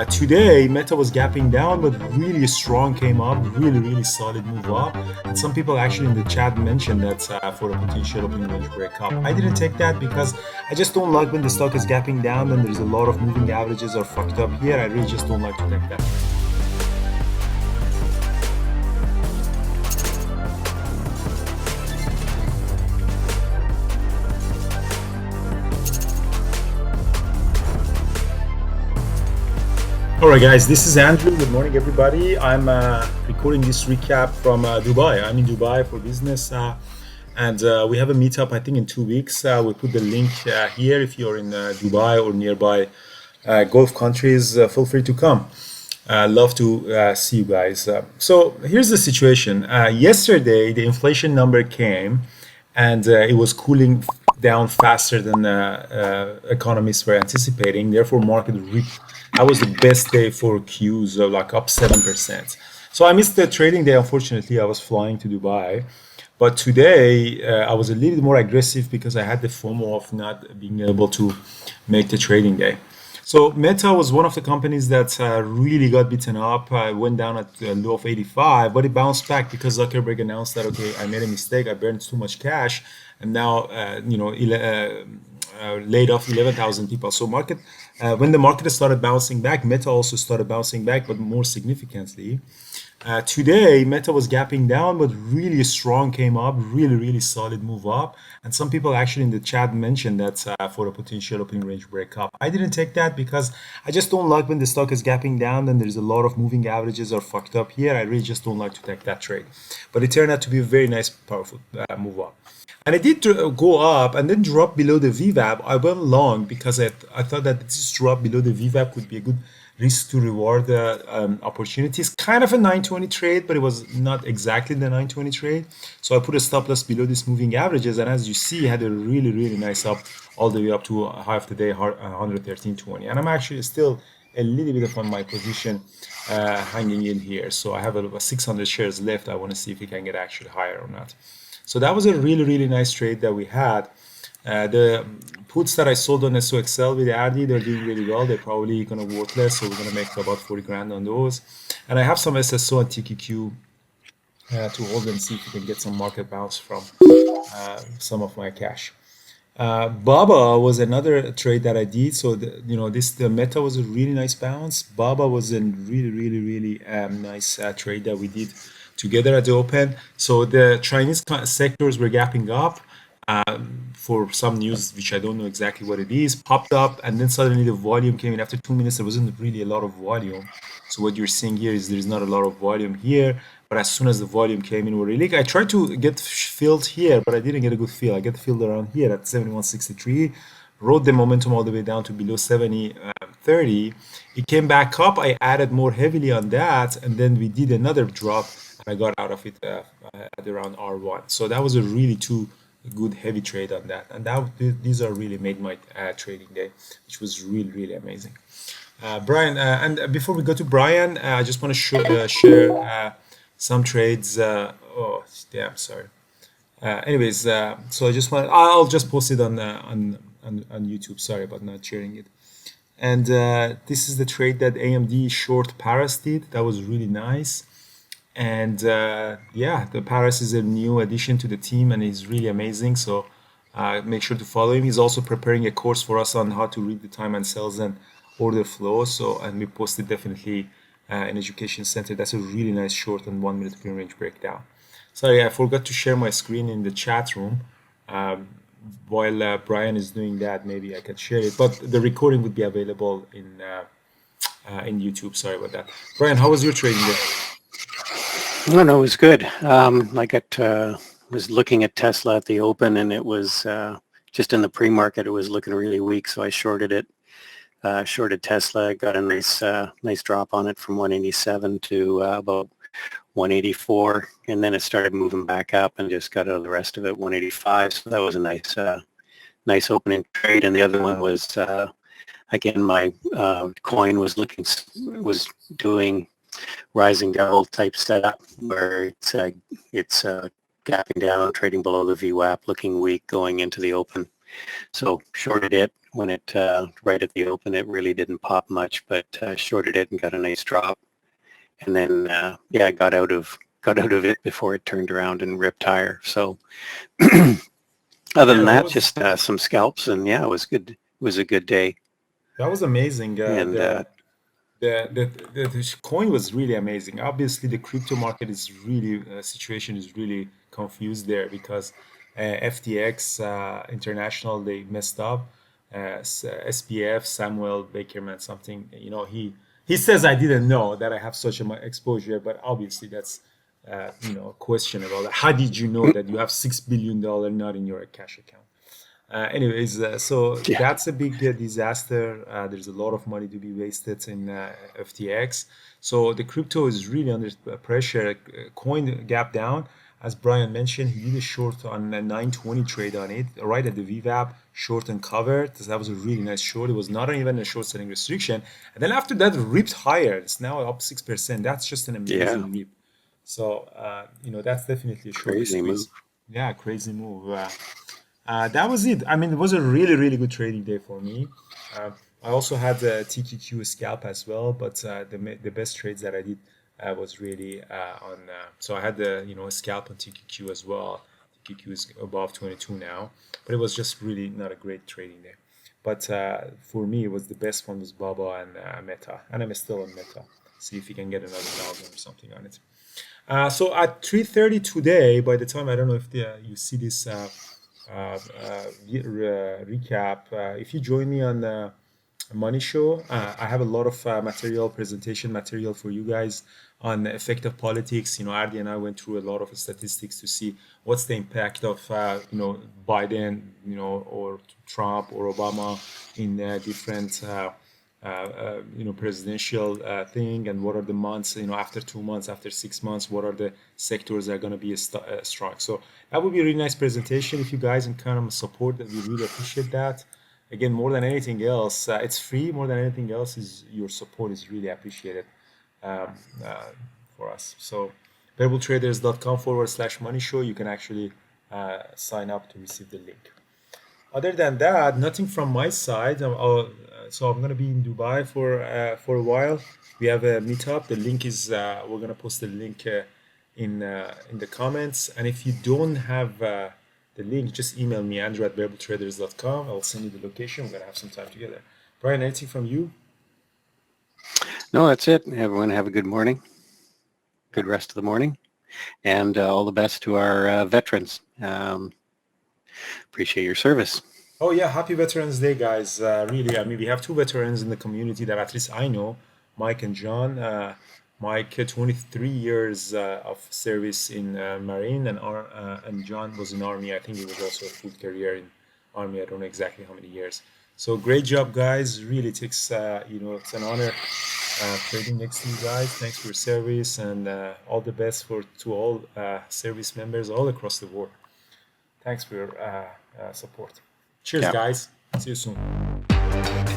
Today, Meta was gapping down, but really strong came up, really solid move up. And some people actually in the chat mentioned that for a potential open range breakup. I didn't take that because I just don't like when the stock is gapping down and there's a lot of moving averages are fucked up here. I really just don't like to take that. All right, guys, this is Andrew. Good morning, everybody. I'm recording this recap from Dubai. I'm in Dubai for business, and we have a meetup, I think, in 2 weeks. We put the link here. If you're in Dubai or nearby Gulf countries, feel free to come. Love to see you guys. So here's the situation. Yesterday, the inflation number came, and it was cooling down faster than economists were anticipating. Therefore, that was the best day for Qs, like up 7%. So I missed the trading day. Unfortunately, I was flying to Dubai. But today, I was a little more aggressive because I had the FOMO of not being able to make the trading day. So Meta was one of the companies that really got beaten up. Went down at a low of 85, but it bounced back because Zuckerberg announced that, okay, I made a mistake. I burned too much cash, and now laid off 11,000 people. So when the market started bouncing back, Meta also started bouncing back, but more significantly. Today, Meta was gapping down, but really strong came up, really solid move up. And some people actually in the chat mentioned that for a potential opening range breakup. I didn't take that because I just don't like when the stock is gapping down and there's a lot of moving averages are fucked up here. I really just don't like to take that trade. But it turned out to be a very nice, powerful move up. And it did go up and then drop below the VWAP. I went long because I thought that this drop below the VWAP could be a good risk to reward opportunities. Kind of a 920 trade, but it was not exactly the 920 trade. So I put a stop loss below these moving averages. And as you see, had a really nice up all the way up to high of the day, 113.20. And I'm actually still a little bit of my position hanging in here. So I have about 600 shares left. I want to see if we can get actually higher or not. So that was a really nice trade that we had. The puts that I sold on SOXL with Ardi, they're doing really well. They're probably going to worthless, so we're going to make about 40 grand on those. And I have some SSO and TQQ to hold and see if we can get some market bounce from some of my cash. Baba was another trade that I did. So the Meta was a really nice bounce. Baba was a really nice trade that we did together at the open. So the Chinese sectors were gapping up for some news, which I don't know exactly what it is, popped up, and then suddenly the volume came in. After 2 minutes, there wasn't really a lot of volume. So what you're seeing here is there's not a lot of volume here. But as soon as the volume came in, I tried to get filled here, but I didn't get a good fill. I get filled around here at 71.63. Rode the momentum all the way down to below 70.30. It came back up. I added more heavily on that, and then we did another drop. I got out of it at around R1. So that was a really good heavy trade on that. And these are really made my trading day, which was really amazing. Brian, and before we go to Brian, I just want to share some trades. Oh, damn, sorry. Anyways, so I'll just post it on YouTube. Sorry about not sharing it. And this is the trade that AMD short Paras did. That was really nice. And the Paras is a new addition to the team and he's really amazing. So make sure to follow him. He's also preparing a course for us on how to read the time and sales and order flow. And we posted definitely in Education Center. That's a really nice short and 1 minute green range breakdown. Sorry, I forgot to share my screen in the chat room. While Brian is doing that, maybe I can share it. But the recording would be available in YouTube. Sorry about that. Brian, how was your trading day? No, it was good. Was looking at Tesla at the open, and it was just in the pre-market. It was looking really weak, so I shorted it. Shorted Tesla, got a nice drop on it from 187 to about 184, and then it started moving back up, and just got out of the rest of it 185. So that was a nice opening trade. And the other one was again, my coin was doing rising devil type setup where it's gapping down, trading below the VWAP, looking weak going into the open. So shorted it when it right at the open. It really didn't pop much, but shorted it and got a nice drop. And then yeah, got out of it before it turned around and ripped higher. So other Yeah, than that, just some scalps, and yeah, it was good. It was a good day. that was amazing. And The coin was really amazing. Obviously, the crypto market is really situation is really confused there because FTX International, they messed up. SPF Samuel Bakerman something, he says I didn't know that I have such a exposure, but obviously that's questionable. How did you know that you have $6 billion not in your cash account? Anyways, so yeah, that's a big disaster. There's a lot of money to be wasted in FTX. So the crypto is really under pressure. Coin gap down. As Brian mentioned, he did a short on a 920 trade on it, right at the VWAP, short and covered. So that was a really nice short. It was not even a short selling restriction. And then after that, it ripped higher. It's now up 6%. That's just an yeah, amazing rip. So, that's definitely a short crazy move. squeeze. Yeah, crazy move. That was it. I mean, it was a really, really good trading day for me. Uh, I also had the TQQ scalp as well, but the best trades that I did was really on. So I had the scalp on TQQ as well. TQQ is above 22 now, but it was just really not a great trading day. But for me, it was the best one was Baba and Meta, and I'm still on Meta. See if you can get another 1,000 or something on it. So at 3:30 today, by the time I don't know if you see this recap, if you join me on Money Show, I have a lot of presentation material for you guys on the effect of politics. Ardi and I went through a lot of statistics to see what's the impact of Biden, or Trump or Obama in different presidential thing, and what are the months, after 2 months, after 6 months, what are the sectors that are going to be strong. So that would be a really nice presentation if you guys can kind of support that. We really appreciate that. Again, more than anything else, it's free. More than anything else, is your support is really appreciated um, uh, for us. So verbaltraders.com/money show, you can actually sign up to receive the link. Other than that, nothing from my side. So I'm gonna be in Dubai for a while. We have a meetup. The link is we're gonna post the link in the comments. And if you don't have the link, just email me andrew@verbal.traders.com. I'll send you the location. We're gonna have some time together. Brian, anything from you? No, that's it. Everyone have a good morning, good rest of the morning, and all the best to our veterans. Appreciate your service. Oh yeah, happy Veterans Day, guys. Really, I mean, we have two veterans in the community that at least I know, Mike and John. Mike, 23 years of service in Marine, and John was in Army. I think he was also a full career in Army. I don't know exactly how many years. So great job, guys. Really takes, it's an honor trading next to you guys. Thanks for your service, and all the best to all service members all across the world. Thanks for your support. Cheers, Yeah. guys. See you soon.